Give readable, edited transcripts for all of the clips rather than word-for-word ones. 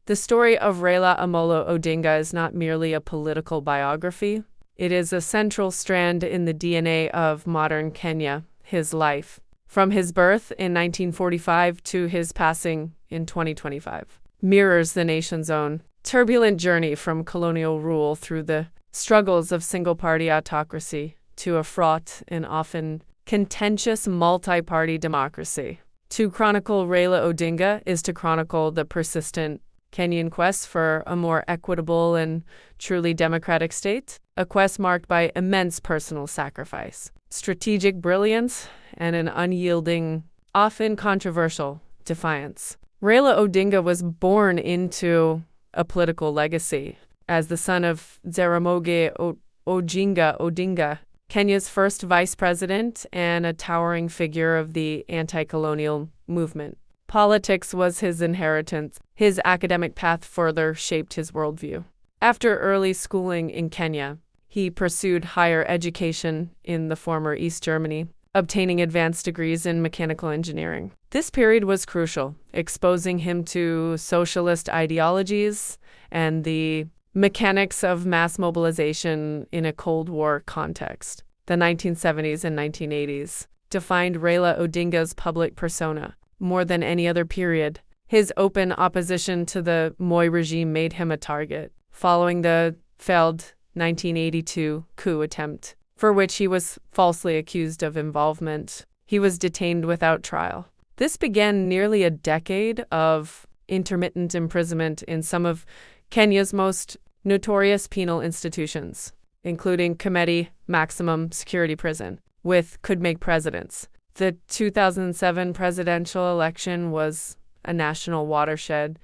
The story of Raila Amolo Odinga is not merely a political biography. It is a central strand in the DNA of modern Kenya, his life, from his birth in 1945 to his passing in 2025, mirrors the nation's own turbulent journey from colonial rule through the struggles of single-party autocracy to a fraught and often contentious multi-party democracy. To chronicle Raila Odinga is to chronicle the persistent Kenyan quest for a more equitable and truly democratic state, a quest marked by immense personal sacrifice, strategic brilliance, and an unyielding, often controversial, defiance. Raila Odinga was born into a political legacy as the son of Jaramogi Oginga Odinga, Kenya's first vice president and a towering figure of the anti-colonial movement. Politics was his inheritance. His academic path further shaped his worldview. After early schooling in Kenya, he pursued higher education in the former East Germany, obtaining advanced degrees in mechanical engineering. This period was crucial, exposing him to socialist ideologies and the mechanics of mass mobilization in a Cold War context. The 1970s and 1980s defined Raila Odinga's public persona more than any other period. His open opposition to the Moi regime made him a target, following the failed 1982 coup attempt, for which he was falsely accused of involvement. He was detained without trial. This began nearly a decade of intermittent imprisonment in some of Kenya's most notorious penal institutions, including Committee Maximum Security Prison, could make presidents. The 2007 presidential election was a national watershed.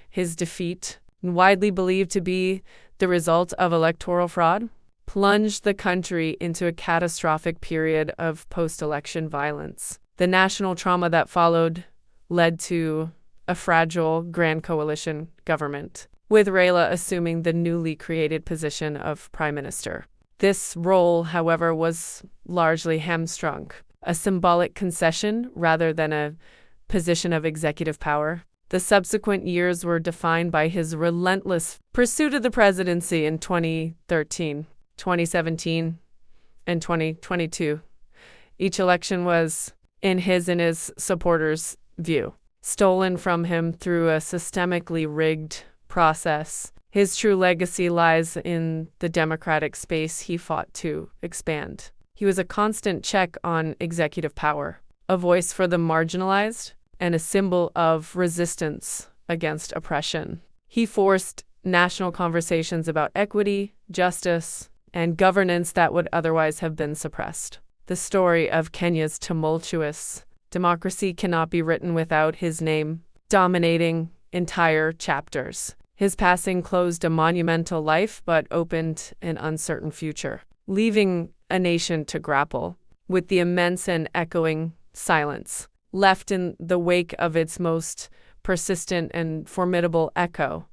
His defeat, widely believed to be the result of electoral fraud, plunged the country into a catastrophic period of post-election violence. The national trauma that followed led to a fragile grand coalition government, with Raila assuming the newly created position of prime minister. This role, however, was largely hamstrung, a symbolic concession rather than a position of executive power. The subsequent years were defined by his relentless pursuit of the presidency in 2013, 2017, and 2022. Each election was, in his and his supporters' view, stolen from him through a systemically rigged process. His true legacy lies in the democratic space he fought to expand. He was a constant check on executive power, a voice for the marginalized, and a symbol of resistance against oppression. He forced national conversations about equity, justice, and governance that would otherwise have been suppressed. The story of Kenya's tumultuous democracy cannot be written without his name dominating entire chapters. His passing closed a monumental life but opened an uncertain future, leaving a nation to grapple with the immense and echoing silence left in the wake of its most persistent and formidable echo.